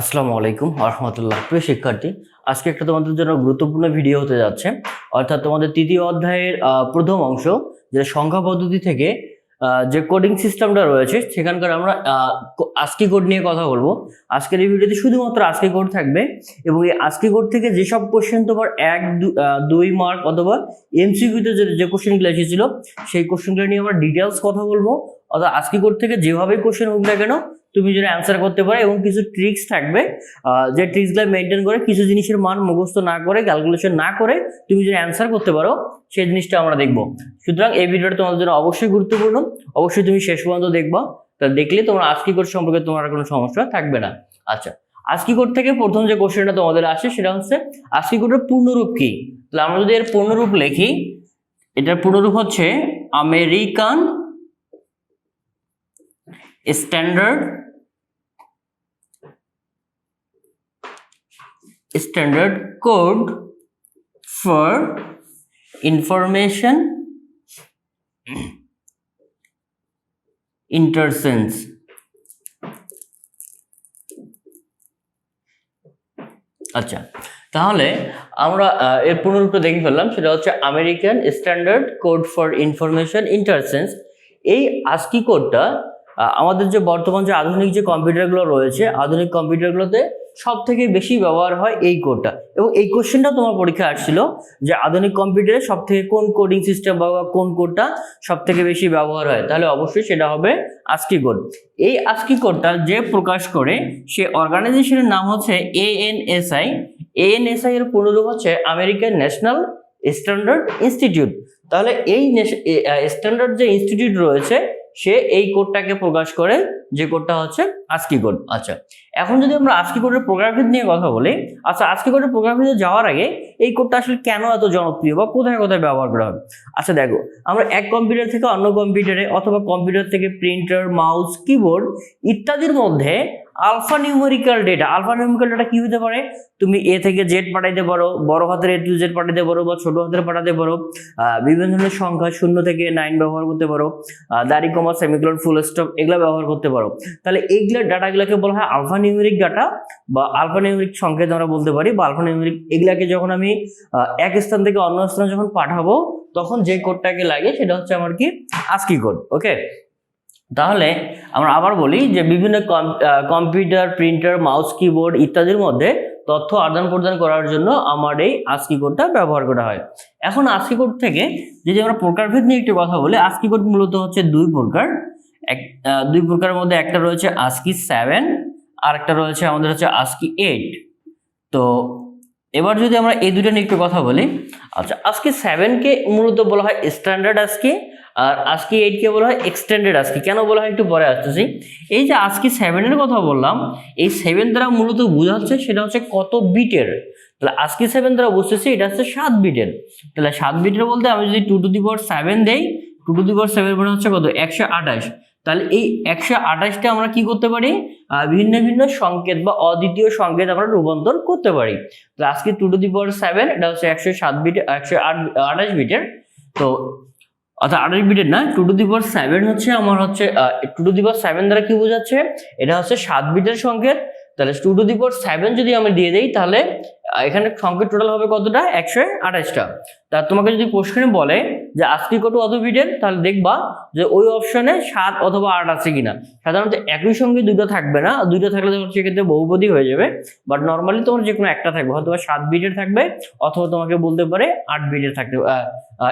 আসসালামু আলাইকুম রহমতুল্লাহ। প্রিয় শিক্ষার্থী, আজকে একটা তোমাদের জন্য গুরুত্বপূর্ণ ভিডিও হতে যাচ্ছে। অর্থাৎ তোমাদের তৃতীয় অধ্যায়ের প্রথম অংশ, যে সংখ্যা পদ্ধতি থেকে যে কোডিং সিস্টেমটা রয়েছে সেখানকার আমরা ASCII কোড নিয়ে কথা বলবো। আজকের এই ভিডিওতে শুধুমাত্র ASCII কোড থাকবে এবং এই ASCII কোড থেকে যেসব কোশ্চেন তোমার 1-2 মার্ক অথবা এমসিকিউতে যে কোশ্চেনগুলো এসেছিল সেই কোশ্চেনগুলো নিয়ে আমরা ডিটেলস কথা বলবো। অর্থাৎ ASCII কোড থেকে যেভাবে কোশ্চেন হোক না কেন তুমি যদি অ্যান্সার করতে পারো, এবং কিছু ট্রিক্স থাকবে যে ট্রিক্সগুলো মেনটেন করে কিছু জিনিসের মান মুখস্থ না করে ক্যালকুলেশন না করে তুমি যদি অ্যান্সার করতে পারো সেই জিনিসটা আমরা দেখব। সুতরাং এই ভিডিওটা তোমাদের জন্য অবশ্যই গুরুত্বপূর্ণ, অবশ্যই তুমি শেষ পর্যন্ত দেখবা। তা দেখলে তোমার ASCII কোড সম্পর্কে তোমার কোনো সমস্যা থাকবে না। আচ্ছা, ASCII কোড থেকে প্রথম যে কোশ্চেনটা তোমাদের আসে সেটা হচ্ছে ASCII কোডের পূর্ণরূপ কি। তাহলে আমরা যদি এর পূর্ণরূপ লিখি, এটার পূর্ণরূপ হচ্ছে American standard code for information interchange। আচ্ছা, তাহলে আমরা এর পূর্ণরূপটা দেখে ফেললাম, সেটা হচ্ছে American standard code for information interchange. এই ASCII কোডটা আমাদের যে বর্তমান যে আধুনিক যে কম্পিউটারগুলো রয়েছে, আধুনিক কম্পিউটারগুলোতে সব থেকে বেশি ব্যবহার হয় এই কোডটা। এবং এই কোশ্চেনটা তোমার পরীক্ষায় আসছিল যে আধুনিক কম্পিউটারে সব থেকে কোন কোডিং সিস্টেম বা কোন কোডটা সব থেকে বেশি ব্যবহার হয়, তাহলে অবশ্যই সেটা হবে ASCII কোড। এই ASCII কোডটা যে প্রকাশ করে সে অর্গানাইজেশনের নাম হচ্ছে ANSI। ANSI এর পূর্ণরূপ হচ্ছে আমেরিকান ন্যাশনাল স্ট্যান্ডার্ড ইনস্টিটিউট। তাহলে এই স্ট্যান্ডার্ড যে ইনস্টিটিউট রয়েছে সে এই কোডটাকে প্রকাশ করে, যে কোডটা হচ্ছে ASCII কোড। আচ্ছা, এখন যদি আমরা ASCII কোডের প্রোগ্রামভিত্তি নিয়ে কথা বলি, আচ্ছা ASCII কোডের প্রোগ্রামভিত্তি যাওয়ার আগে এই কোডটা আসলে কেন এত জনপ্রিয় বা কোথায় কোথায় ব্যবহার করা হয়। আচ্ছা দেখো, আমরা এক কম্পিউটার থেকে অন্য কম্পিউটারে অথবা কম্পিউটার থেকে প্রিন্টার, মাউস, কিবোর্ড ইত্যাদির মধ্যে আলফা নিউমেরিক্যাল ডেটা কি হতে পারে, তুমি এ থেকে জেড পাঠাইতে পারো, বড় হাতের A to Z পাঠাতে পারো বা ছোট হাতের পাঠাতে পারো, বিভিন্ন ধরনের সংখ্যা 0 থেকে 9 ব্যবহার করতে পারো, দাড়ি কমা সেমিকোলন ফুল স্টপ এগুলো ব্যবহার করতে পারো। তাহলে এইগুলো ডাটাগুলোকে বলা হয় আলফা নিউমেরিক ডাটা বা আলফা নিউমেরিক সংকেত আমরা বলতে পারি, বা আলফা নিউমেরিক। এগুলাকে যখন আমি এক স্থান থেকে অন্য স্থানে যখন পাঠাবো তখন যে কোডটাকে লাগে সেটা হচ্ছে আমার কি ASCII কোড। ওকে, তাহলে আমরা আবার বলি যে বিভিন্ন কম্পিউটার, প্রিন্টার, মাউস, কিবোর্ড ইত্যাদির মধ্যে তথ্য আদান প্রদান করার জন্য আমার এই ASCII কোডটা ব্যবহার করা হয়। এখন ASCII কোড থেকে যদি আমরা প্রকারভেদ নিয়ে একটু কথা বলি, ASCII কোড মূলত হচ্ছে দুই প্রকারের মধ্যে একটা রয়েছে ASCII 7 আর একটা রয়েছে আমাদের হচ্ছে ASCII 8। তো এবার যদি আমরা এই দুটো নিয়ে একটু কথা বলি, আচ্ছা ASCII 7 কে মূলত বলা হয় স্ট্যান্ডার্ড ASCII আর ASCII 8 কে বলা হয় এক্সটেন্ডেড ASCII। কেন বলা হয় একটু পরে আসতেছি। এই যে ASCII 7 এর কথা বললাম, এই 7 দ্বারা মূলত বোঝাচ্ছে সেটা হচ্ছে কত বিটের। তাহলে ASCII 7 দ্বারা বুঝতেছি এটা হচ্ছে 7 বিটের। তাহলে 7 বিটের বলতে আমি যদি 2 to the power 7 দেই, 2 to the power 7 মানে হচ্ছে কত 128। তাহলে এই 128টা আমরা কি করতে পারি, ভিন্ন ভিন্ন সংকেত বা অদ্বিতীয় সংকেত আমরা রূপান্তর করতে পারি। তাহলে ASCII 2 to the power 7 এটা হচ্ছে 107 বিট, 128 বিটের। তো অর্থাৎ 28 বিটের না, 2 to the power 7 হচ্ছে আমার হচ্ছে 2 to the power 7 দ্বারা কি বোঝাচ্ছে, এটা হচ্ছে 7 বিটের সংকেত। তাহলে 2 to the power 7 যদি আমি দিয়ে দেই তাহলে এখানে সংকেত টোটাল হবে কতটা, 128টা। তা তোমাকে যদি কোশ্চেনে বলে যে ASCII কোড কত বিটের, তাহলে দেখবা যে ওই অপশনে 7 অথবা 8 আছে কিনা। সাধারণত একই সঙ্গে দুটো থাকবে না, দুটো থাকলে সেক্ষেত্রে বহুপদী হয়ে যাবে। বাট নর্মালি তোমার যে কোনো একটা থাকবে, হয়তো 7 বিটের থাকবে অথবা তোমাকে বলতে পারে 8 বিটের থাকতে,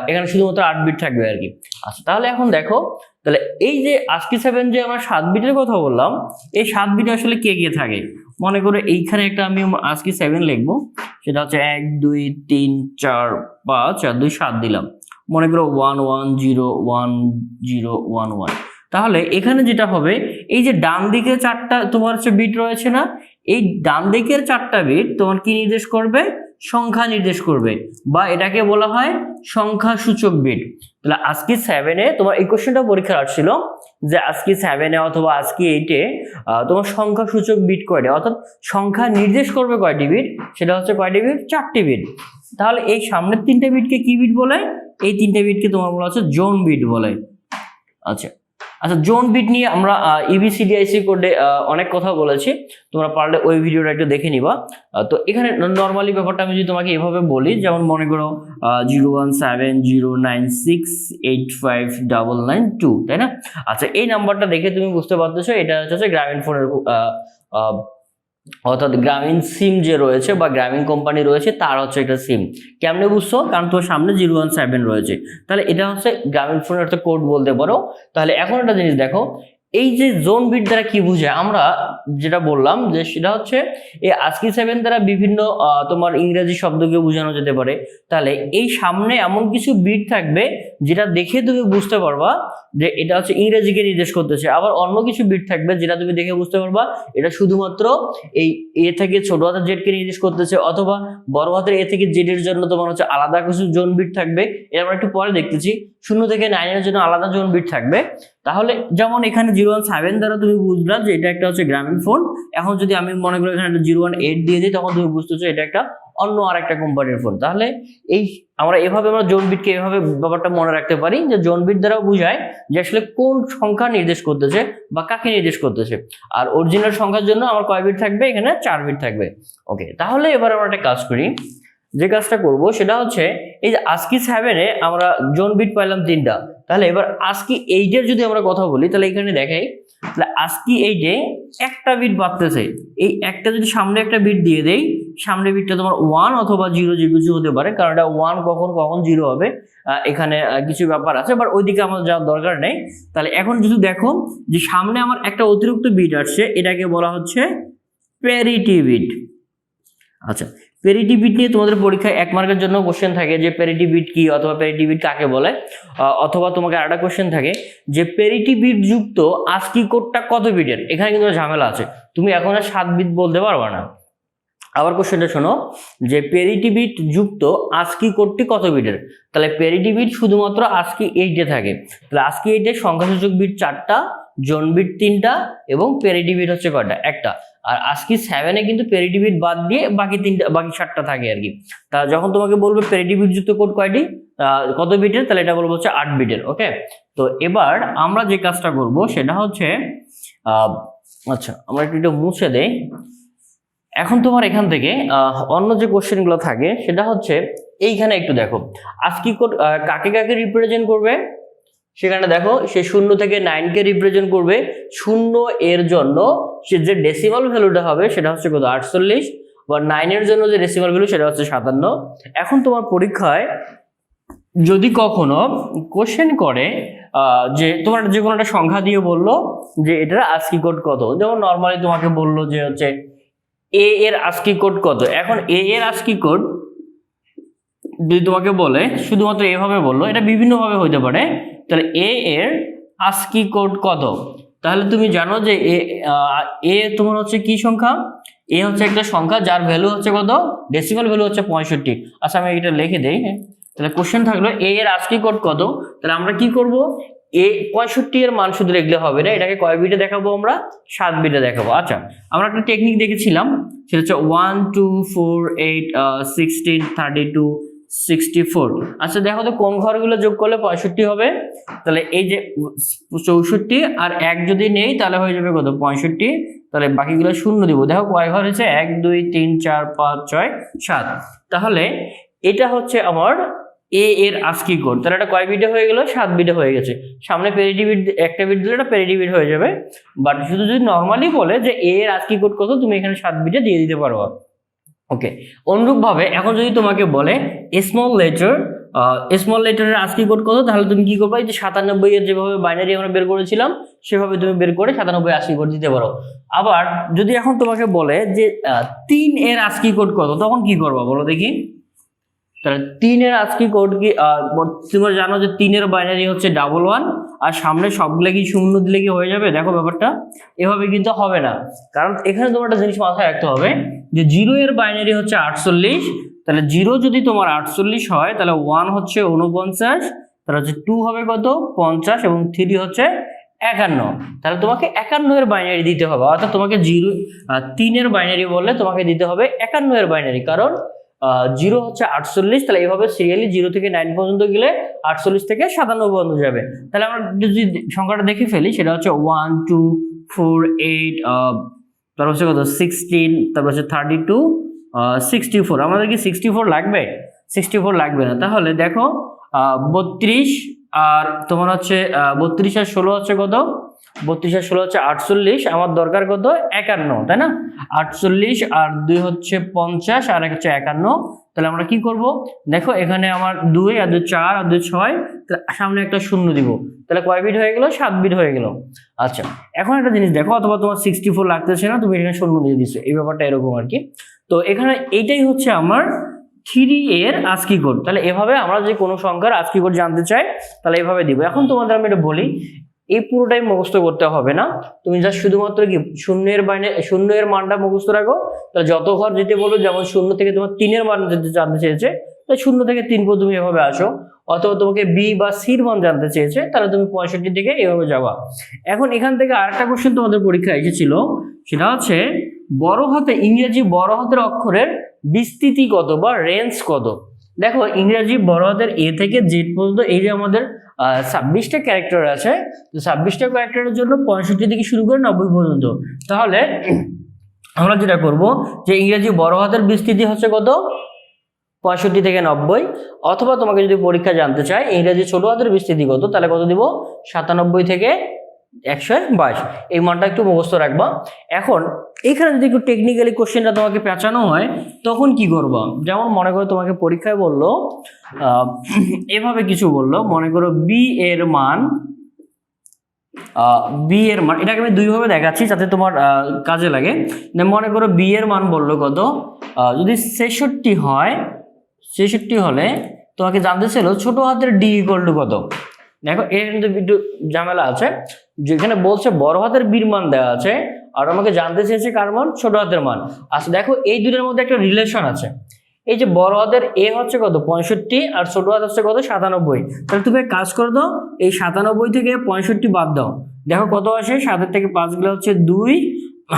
এখানে শুধুমাত্র 8 বিট থাকবে আর কি। আচ্ছা, তাহলে এখন দেখো, তাহলে এই যে ASCII 7 যে আমরা 7 বিটের কথা বললাম, এই 7 বিটে আসলে কে কে থাকে। মনে করো এইখানে একটা আমি ASCII 7 লিখবো, সেটা হচ্ছে 1 2 3 4 5 আর 2 7 দিলাম। মনে করো 1 1 0 1 0 1 1। তাহলে এখানে যেটা হবে, এই যে ডান দিকে 4টা তোমার হচ্ছে বিট রয়েছে না, এই ডান দিকের 4টা বিট তোমার কি নির্দেশ করবে, সংখ্যা নির্দেশ করবে, বা এটাকে বলা হয় সংখ্যা সূচক বিট। তাহলে ASCII 7 এ তোমার এই কোশ্চেনটা পরীক্ষা আসছিল যে ASCII 7 এ অথবা ASCII 8 এ তোমার সংখ্যা সূচক বিট কয়টি, অর্থাৎ সংখ্যা নির্দেশ করবে কয়টি বিট, সেটা হচ্ছে কয়টি বিট, 4টি বিট। তাহলে এই সামনের 3টে বিটকে কি বিট বলে, এই 3টে বিটকে তোমার বলা হচ্ছে জোন বিট বলে। আচ্ছা, আচ্ছা, জোন বিট নিয়ে আমরা ইবিসিডিআইসি কোডে অনেক কথা বলেছি, তোমরা পারলে ওই ভিডিওটা একটু দেখে নিবা। তো এখানে নর্মালি ব্যাপারটা আমি যদি তোমাকে এভাবে বলি, যেমন মনে করো 01709685992, তাই না? আচ্ছা, এই নাম্বারটা দেখে তুমি বুঝতে পারতেছো এটা হচ্ছে গ্রামীণ ফোনের অর্থাৎ গ্রামীণ সিম যে রয়েছে বা গ্রামীণ কোম্পানি রয়েছে তার হচ্ছে একটা সিম। কেমনে বুঝছো? কারণ তোর সামনে 017 রয়েছে, তাহলে এটা হচ্ছে গ্রামীণ ফোনের একটা কোড বলতে পারো। তাহলে এখন একটা জিনিস দেখো, এই যে জোন বিট দ্বারা কি বোঝায়, আমরা যেটা বললাম যে সেটা হচ্ছে এই ASCII 7 দ্বারা বিভিন্ন তোমার ইংরেজি শব্দকে বোঝানো যেতে পারে। তাহলে এই সামনে এমন কিছু বিট থাকবে যেটা দেখে তুমি বুঝতে পারবা যে এটা হচ্ছে ইংরেজিকে নির্দেশ করতেছে, আবার অন্য কিছু বিট থাকবে যেটা তুমি দেখে বুঝতে পারবা এটা শুধুমাত্র এই এ থেকে ছোট হাতের জেড কে নির্দেশ করতেছে, অথবা বড় হাতের এ থেকে জেড এর জন্য তোমার হচ্ছে আলাদা কিছু জোন বিট থাকবে। এটা আমরা একটু পরে দেখতেছি। 0 থেকে 9 এর জন্য আলাদা জোন বিট থাকবে। তাহলে যেমন এখানে 017 দ্বারা তুমি বুঝলা যে এটা একটা হচ্ছে গ্রামীণ ফোন। এখন যদি আমি মনে করি এখানে 018 দিয়ে দিই, তখন তুমি বুঝতেছো এটা একটা অন্য আরেকটা কোম্পানির ফোন। তাহলে এই আমরা জোন বিটকে এভাবে ব্যাপারটা মনে রাখতে পারি যে জোন বিট দ্বারা বোঝায় যে আসলে কোন সংখ্যা নির্দেশ করতেছে বা কাকে নির্দেশ করতেছে। আর অরিজিনাল সংখ্যার জন্য আমার কয় বিট থাকবে? এখানে 4 বিট থাকবে। ওকে, তাহলে এবার আমরা একটা কাজ করি। যে কাজটা করব সেটা হচ্ছে এই যে ASCII 7 এ আমরা জোন বিট পাইলাম 3টা। তাহলে এবার ASCII 8 এর যদি আমরা কথা বলি, তাহলে এখানে দেখাই, তাহলে ASCII 8 এ একটা বিট বাড়তেছে। এই একটা যদি সামনে একটা বিট দিয়ে দেই, সামনে বিটটা তোমার 1 অথবা 0 যে কিছু হতে পারে, কারণ এটা 1 কখন 0 হবে এখানে কিছু ব্যাপার আছে, বাট ওইদিকে আমাদের যাওয়ার দরকার নেই। তাহলে এখন যদি দেখো যে সামনে আমার একটা অতিরিক্ত বিট আসছে, এটাকে বলা হচ্ছে প্যারিটি বিট। আচ্ছা, প্যারিটি বিট নিয়ে তোমাদের পরীক্ষায় 1 মার্কের জন্য কোশ্চেন থাকে যে প্যারিটি বিট কি অথবা প্যারিটি বিট কাকে বলে, অথবা তোমাকে আরেকটা কোশ্চেন থাকে যে প্যারিটি বিট যুক্ত ASCII কোডটা কত বিটের। এখানে কিন্তু ঝামেলা আছে, তুমি এখন আর 7 বিট বলতে পারবা না। আবার কোশ্চেনটা শোনো যে প্যারিটি বিট যুক্ত ASCII কোডটি কত বিটের। তাহলে প্যারিটি বিট শুধুমাত্র ASCII 8 এ থাকে। তাহলে ASCII 8 এর সংখ্যাসূচক বিট 4টা, জোন বিট 3টা এবং প্যারিটি বিট হচ্ছে কয়টা? একটা। আর ASCII 7 এ কিন্তু প্যারিটি বিট বাদ দিয়ে বাকি 7টা থাকে আর কি। তা যখন তোমাকে বলবে প্যারিটি বিট যুক্ত কোড কয়টি কত বিটের, তাহলে এটা বলবো হচ্ছে 8 বিটের। ওকে, তো এবার আমরা যে কাজটা করব সেটা হচ্ছে আচ্ছা আমরা একটু মুছে দেই। এখন তোমার এখান থেকে অন্য যে কোশ্চেনগুলো থাকে সেটা হচ্ছে এইখানে একটু দেখো ASCII কোড কাকে কাকে রিপ্রেজেন্ট করবে। সেখানে দেখো সে 0 থেকে 9 কে রিপ্রেজেন্ট করবে। 0 এর জন্য সে যে ডেসিমাল ভ্যালুটা হবে সেটা হচ্ছে কত? 48। বা 9 এর জন্য যে ডেসিমাল ভ্যালু সেটা হচ্ছে 57। এখন তোমার পরীক্ষায় যদি কখনো কোশ্চেন করে যে তোমার যে কোনো একটা সংখ্যা দিয়ে বললো যে এটার ASCII কোড কত, যেমন নর্মালি তোমাকে বললো যে হচ্ছে এ এর ASCII কোড কত। এখন এ এর ASCII কোড যদি তোমাকে বলে, শুধুমাত্র এভাবে বললো, এটা বিভিন্ন ভাবে হইতে পারে। তাহলে এ এর ASCII কোড কত? তাহলে তুমি জানো যে এ তোমার হচ্ছে কি সংখ্যা? এ হচ্ছে একটা সংখ্যা যার ভ্যালু হচ্ছে কত? ডেসিমাল ভ্যালু হচ্ছে 65। আচ্ছা আমি এটা লিখে দেই। তাহলে কোশ্চেন থাকলো এ এর ASCII কোড কত। তাহলে আমরা কি করব? এ 65 এর মান শুধু লিখলে হবে না, এটাকে কয় বিটে দেখাবো? আমরা 7 বিটে দেখাবো। আচ্ছা, আমরা একটা টেকনিক দেখেছিলাম, সেটা হচ্ছে 1 2 4 8 16 32 64। আচ্ছা দেখো তো কোন ঘরগুলো যোগ করলে 65 হবে। তাহলে এই যে 64 আর 1 যদি নেই তাহলে হয়ে যাবে কত? 65। তাহলে বাকিগুলো শূন্য দিব। দেখো কয় ঘর হয়েছে? 1 2 3 4 5 6 7। তাহলে এটা হচ্ছে আমার এ এর ASCII কোড। তাহলে এটা কয় বিটে হয়ে গেল? 7 বিটে হয়ে গেছে। সামনে প্যারিটি বিট একটা বিট দিলে এটা প্যারিটি বিট হয়ে যাবে। বাট শুধু যদি নর্মালি বলে যে এ এর ASCII কোড কত, তুমি এখানে 7 বিটে দিয়ে দিতে পারো। ওকে, অনুরূপ ভাবে এখন যদি তোমাকে বলে স্মল লেটারের ASCII কোড কত, তাহলে তুমি কি করবে? এই যে 97 এর যেভাবে বাইনারি আমরা বের করেছিলাম সেভাবে তুমি বের করে 97 ASCII কোড দিতে পারো। আবার যদি এখন তোমাকে বলে যে 3 এর ASCII কোড কত, তখন কি করবা বলো দেখি? তাহলে 3 এর ASCII কোড কি? তোমরা জানো যে 3 এর বাইনারি হচ্ছে 11 আর সামনে সবগুলো কি শূন্য দিলে কি হয়ে যাবে? দেখো ব্যাপারটা এভাবে কিন্তু হবে না, কারণ এখানে তোমার একটা জিনিস মাথায় রাখতে হবে যে 0 এর বাইনারি হচ্ছে 48। তাহলে 0 যদি তোমার 48 হয় তাহলে 1 হচ্ছে 49, তাহলে হচ্ছে 2 হবে কত? 50 এবং 3 হচ্ছে 51। তাহলে তোমাকে 51 এর বাইনারি দিতে হবে। অর্থাৎ তোমাকে 3 এর বাইনারি বললে তোমাকে দিতে হবে 51 এর বাইনারি, কারণ 0 হচ্ছে 48, তাহলে এইভাবে সিরিয়ালি 0 থেকে 9 পর্যন্ত গেলে 48 থেকে 97 পর্যন্ত যাবে। তাহলে আমরা যদি সংখ্যাটা দেখে ফেলি, সেটা হচ্ছে 1 2 4 8, তারপর হচ্ছে কত 16, তারপর হচ্ছে 32, 64। আমাদের কি 64 লাগবে? 64 লাগবে না। তাহলে দেখো 32 আর তোমার হচ্ছে 32 আর 16 হচ্ছে কত? 32 আর 16 হচ্ছে 48, আমার দরকার কত? 51, তাই না? 48 আর 2 হচ্ছে 50 আর 1 হচ্ছে 51। তাহলে আমরা কি করব? দেখো এখানে আমার 2 আর 2 4 আর 2 6, সামনে একটা শূন্য দিব। তাহলে কয় বিট হয়ে গেল? 7 বিট হয়ে গেল। আচ্ছা, এখন একটা জিনিস দেখো, অথবা তোমার 64 লাগতেছে না, তুমি এখানে শূন্য দিয়ে দিচ্ছ, এই ব্যাপারটা এরকম আর কি। তো এখানে এইটাই হচ্ছে আমার 3 এর ASCII কোড। তাহলে এভাবে আমরা যে কোনো সংখ্যার ASCII কোড জানতে চাই, তাহলে এভাবে দিব। এখন তোমাদের আমি এটা বলি, এই পুরোটাই মুখস্থ করতে হবে না, তুমি জাস্ট শুধুমাত্র কি শূন্য এর মানটা মুখস্থ রাখো। তাহলে যত ঘর যেতে বলবো, যেমন 0 থেকে তোমার 3 এর মান জানতে চেয়েছে, তাহলে 0 থেকে 3 পর্যন্ত তুমি এভাবে আসো। অথবা তোমাকে বি বা সির মান জানতে চেয়েছে, তাহলে তুমি 65 থেকে এভাবে যাবা। এখন এখান থেকে আরেকটা কোশ্চেন তোমাদের পরীক্ষায় এসেছিল, সেটা হচ্ছে ইংরেজি বড় হাতের অক্ষরের বিস্তৃতি কত বা রেঞ্জ কত। দেখো ইংরেজি বড় হাতের এ থেকে জেড পর্যন্ত এই যে আমাদের 26টা ক্যারেক্টার আছে, তো 26টা ক্যারেক্টারের জন্য 65 থেকে শুরু করে 90 পর্যন্ত। তাহলে আমরা যেটা করব, যে ইংরেজি বড় হাতের বিস্তৃতি হচ্ছে কত? 65 থেকে 90। অথবা তোমাকে যদি পরীক্ষা জানতে চায় ইংরেজি ছোট হাতের বিস্তৃতি কত, তাহলে কত দিব? 97 থেকে 122। এই মানটা একটু মুখস্থ রাখবা। এখন এখানে যদি একটু টেকনিক্যালি কোশ্চেনটা তোমাকে পেঁচানো হয়, তখন কি করবা? যেমন মনে করো তোমাকে পরীক্ষায় বললো এভাবে কিছু বললো, মনে করো বি এর মান, এটাকে আমি দুইভাবে দেখাচ্ছি যাতে তোমার কাজে লাগে। মনে করো বি এর মান বললো কত? যদি 66 হয়, 66 হলে তোমাকে জানতে ছিল ছোট হাতের ডি ইকুয়াল টু কত। দেখো এর কিন্তু একটু ঝামেলা আছে, যেখানে বলছে বড় হাতের বির মান দেওয়া আছে, আর আমাকে জানতে চেয়েছে কার মান? ছোট হাতের মান। আচ্ছা দেখো এই দুটোর মধ্যে একটা রিলেশন আছে। এই যে বড় হাতের এ হচ্ছে কত? 65, আর ছোট হাত হচ্ছে কত? 97। তাহলে তুমি কাজ করে দাও, এই 97 থেকে 65 বাদ দাও, দেখো কত আসে? 7 থেকে 5 গেলে হচ্ছে 2,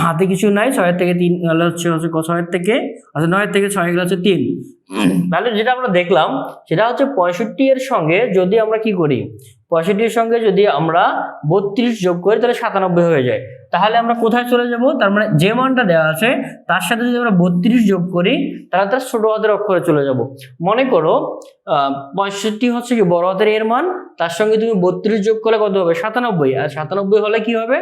হাতে কিছু নাই, 6 থেকে 3 গেলে হচ্ছে 6 থেকে, আচ্ছা 9 থেকে 6 গেলে হচ্ছে 3। তাহলে যেটা আমরা দেখলাম সেটা হচ্ছে 65 এর সঙ্গে যদি আমরা কি করি, 65 এর সঙ্গে যদি আমরা 32 যোগ করি, তাহলে 97 হয়ে যায়। তাহলে আমরা কোথায় চলে যাব? তার মানে যে মানটা দেওয়া আছে তার সাথে যদি আমরা 32 যোগ করি, তাহলে তার ছোট হাতের অক্ষরে চলে যাব। মনে করো 65 হচ্ছে কি বড় হাতের এর মান, তার সঙ্গে তুমি 32 যোগ করলে কত হবে? 97। আর 97 হলে কি হবে?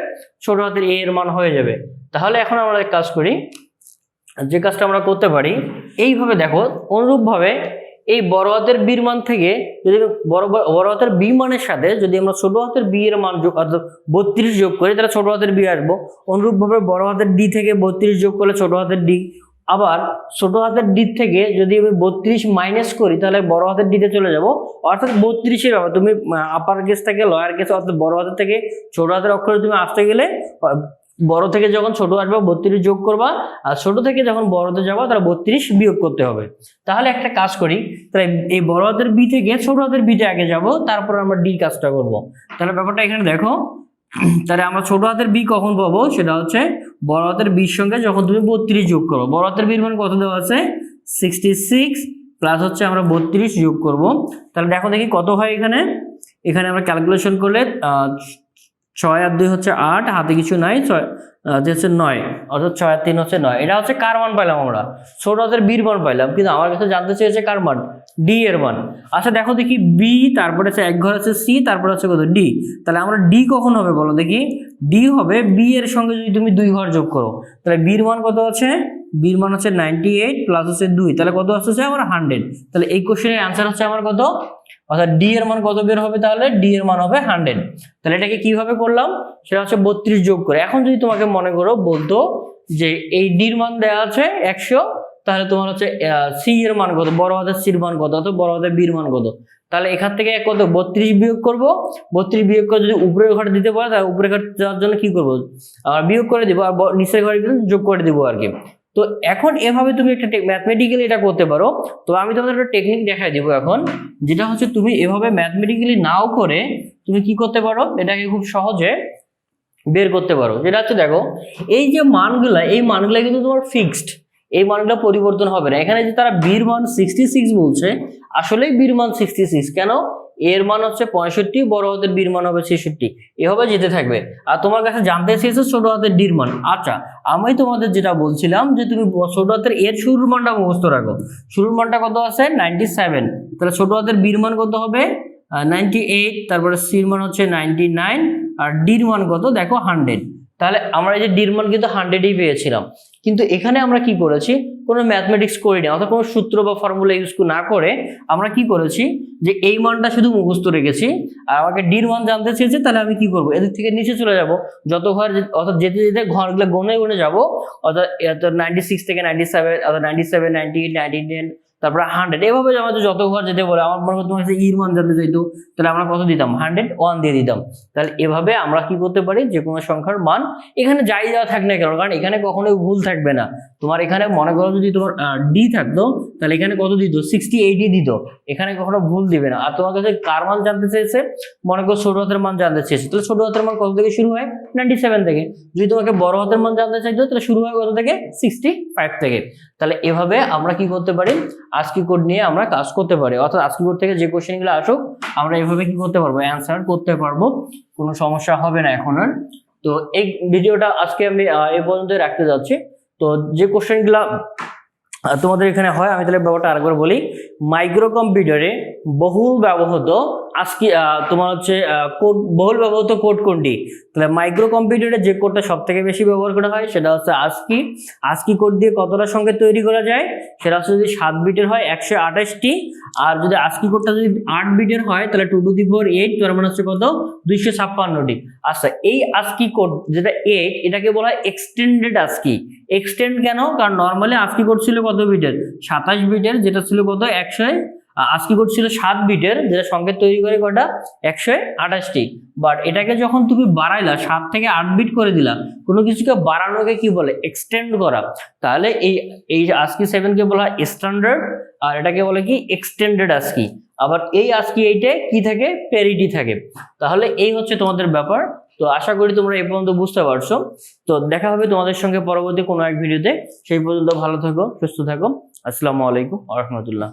ছোট হাতের এর মান হয়ে যাবে। তাহলে এখন আমরা এক কাজ করি, যে কাজটা আমরা করতে পারি এইভাবে, দেখো অনুরূপভাবে এই বড় হাতের বির মান থেকে যদি বড় হাতের বি মানের সাথে যদি আমরা ছোট হাতের বি এর মান 32 যোগ করি, তাহলে ছোট হাতের বি আসবো। অনুরূপভাবে বড় হাতের ডি থেকে 32 যোগ করলে ছোট হাতের ডি। আবার ছোট হাতের ডি থেকে যদি আমি 32 মাইনাস করি, তাহলে বড় হাতের ডিতে চলে যাব। অর্থাৎ 32-এর ব্যাপার, তুমি আপার কেস থেকে লোয়ার কেস, অর্থাৎ বড় হাতের থেকে ছোট হাতের অক্ষরে তুমি আসতে গেলে বড় থেকে যখন ছোট আসবে 32 যোগ করবা, আর ছোট থেকে যখন বড়তে যাবো তাহলে 32 বিয়োগ করতে হবে। তাহলে একটা কাজ করি, তাহলে এই বড় হাতের বি থেকে ছোট হাতের বিতে আগে যাব, তারপর আমরা ডি কাজটা করব। তাহলে ব্যাপারটা এখানে দেখো, তাহলে আমরা ছোট হাতের বি কখন পাবো? সেটা হচ্ছে বড় হাতের বির সঙ্গে যখন তুমি 32 যোগ করো। বড় হাতের বির মান কত দেওয়া আছে? 66 প্লাস হচ্ছে আমরা 32 যোগ করব। তাহলে দেখো দেখি কত হয় এখানে। এখানে আমরা ক্যালকুলেশন করলে 6 আর 2 হচ্ছে 8, হাতে কিছু নাই, 6 হচ্ছে 9, অর্থাৎ 6 আর 3 হচ্ছে 9। এটা হচ্ছে কার মান পাইলাম? আমরা ছোট হাতের বির মান পাইলাম, কিন্তু আমার কাছে জানতে চেয়েছে কার মান? ডি এর মান। আচ্ছা দেখো দেখি বি, তারপরে আছে এক ঘর আছে সি, তারপরে হচ্ছে কত? ডি। তাহলে আমরা ডি কখন হবে বলো দেখি? ডি হবে বি এর সঙ্গে যদি তুমি 2 ঘর যোগ করো। তাহলে বির মান কত আছে? বির মান হচ্ছে 98 প্লাস হচ্ছে 2, তাহলে কত আসছে? আমার 100। তাহলে এই কোশ্চেনের অ্যান্সার হচ্ছে আমার কত? অর্থাৎ ডি এর মান কত বের হবে? তাহলে ডি এর মান হবে 100। তাহলে এটাকে কিভাবে করলাম? সেটা হচ্ছে 32 যোগ করে। এখন যদি তোমাকে মনে করো বলতো যে এই ডির মান দেওয়া আছে 100, তাহলে তোমার হচ্ছে সি এর মান কত? বড় হাতের সির মান কত? অথবা বড় হাতের বির মান কত? তাহলে এখান থেকে কত? 32 বিয়োগ করব। 32 বিয়োগ করে যদি উপরের ঘরে দিতে পারে, তাহলে উপরের ঘর যাওয়ার জন্য কি করবো? বিয়োগ করে দিব, আর নিচের ঘরে যোগ করে দিব আর কি। তো এখন এভাবে তুমি একটা ম্যাথমেটিক্যালি এটা করতে পারো। তো আমি তোমাদের একটা টেকনিক দেখাই দিব এখন, যেটা হচ্ছে তুমি এভাবে ম্যাথমেটিক্যালি নাও করে তুমি কি করতে পারো, এটাকে খুব সহজে বের করতে পারো। যেটা হচ্ছে দেখো এই যে মানগুলা, এই মানগুলা কিন্তু তোমার ফিক্সড, এই মানগুলো পরিবর্তন হবে না। এখানে যে তারা বির মান 66 বলছে, আসলেই বির মান 66, কেন? এর মান হচ্ছে 65, বড় হাতের বির মান হবে 66, এভাবে যেতে থাকবে। আর তোমার কাছে জানতে চেয়েছে ছোট হাতের ডির মান। আচ্ছা, আমি তোমাদের যেটা বলছিলাম যে তুমি ছোট হাতের এর শুরুর মানটা মুখস্থ রাখো। শুরুর মানটা কত আছে? 97, তাহলে ছোট হাতের বির মান কত হবে? 98, তারপরে সির মান হচ্ছে 99, আর ডির মান কত দেখো 100। তাহলে আমরা এই যে ডির মান কিন্তু 100ই পেয়েছিলাম, কিন্তু এখানে আমরা কি করেছি? কোনো ম্যাথমেটিক্স করিনি, অর্থাৎ কোনো সূত্র বা ফর্মুলা ইউজ না করে আমরা কি করেছি যে এই মানটা শুধু মুখস্থ রেখেছি। আর আমাকে ডির মান জানতে চেয়েছে, তাহলে আমি কি করব? এদের থেকে নিচে চলে যাব, যত ঘর অর্থাৎ যেতে যেতে ঘরগুলো গনে গনে যাব, অর্থাৎ 96 থেকে 97, অর্থাৎ 97, 98, 99, তারপরে 100, এভাবে আমাদের যত ঘর যেতে বলে। আমার মনে হয় তোমার কাছে ইর মান জানতে চাইতো, তাহলে আমরা কত দিতাম? 101 দিয়ে দিতাম। তাহলে এভাবে আমরা কি করতে পারি? যে কোনো সংখ্যার মান এখানে যাই দেওয়া থাক না কেন, কারণ এখানে কখনোই ভুল থাকবে না। তোমার এখানে মনে করো যদি তোমার ডি থাকতো, তাহলে এখানে কত দিত? 68 দিত, এখানে কখনো ভুল দিবে না। আর তোমার কাছে কার মান জানতে চেয়েছে? মনে করো ছোট হাতের মান জানতে চেয়েছে, তাহলে ছোট হাতের মান কত থেকে শুরু হয়? 97 থেকে। যদি তোমাকে বড় হাতের মান জানতে চাইতো, তাহলে শুরু হয় কত থেকে? 65 থেকে। তাহলে এভাবে আমরা কি করতে পারি? ASCII কোড নিয়ে আমরা কাজ করতে পারি, অর্থাৎ ASCII কোড থেকে যে কোশ্চেনগুলো আসুক আমরা এভাবে কি করতে পারবো? অ্যান্সার করতে পারবো, কোনো সমস্যা হবে না এখন আর। তো এই ভিডিওটা আজকে আমি এই পর্যন্ত রাখতে যাচ্ছি। তো যে কোশ্চেনগুলো তোমাদের এখানে হয়, আমি তাহলে ব্যাপারটা আরেকবার বলি। মাইক্রো কম্পিউটারে বহুল ব্যবহৃত ASCII তোমার হচ্ছে কোড, বহুল ব্যবহৃত কোড কোনটি? তাহলে মাইক্রো কম্পিউটারে যে কোডটা সব থেকে বেশি ব্যবহার করা হয় সেটা হচ্ছে ASCII। ASCII কোড দিয়ে কতটা সংখ্যা তৈরি করা যায়? সেটা হচ্ছে যদি 7 বিটের হয় 128টি, আর যদি ASCII কোডটা যদি 8 বিটের হয় তাহলে 2 টু দি পাওয়ার 8, তার মানে হচ্ছে কত? 256টি। আচ্ছা, এই ASCII কোড যেটা 8, এটাকে বলা হয় এক্সটেন্ডেড ASCII। এক্সটেন্ড কেন? কারণ নর্মালি ASCII কোড ছিল কত বিটের? 27 বিটের, যেটা ছিল কত? 100। ASCII কোড ছিল 7 বিটের, যেটা সংকেত তৈরি করে কটা? 128টি। বাট এটাকে যখন তুমি বাড়াইলা, 7 থেকে 8 বিট করে দিলা, কোনো কিছুকে বাড়ানোকে কি বলে? এক্সটেন্ড করা। তাহলে এই ASCII 7 কে বলা হয় স্ট্যান্ডার্ড, আর এটাকে বলে কি? Extended ASCII। আবার এই ASCII 8 এ কি থাকে? প্যারিটি থাকে। তাহলে এই হচ্ছে তোমাদের ব্যাপার। তো আশা করি তোমরা এই পর্যন্ত বুঝতে পারছো। তো দেখা হবে তোমাদের সঙ্গে পরবর্তী কোনো এক ভিডিওতে। সেই পর্যন্ত ভালো থাকো, সুস্থ থাকো। আসসালামু আলাইকুম ওয়া রাহমাতুল্লাহ।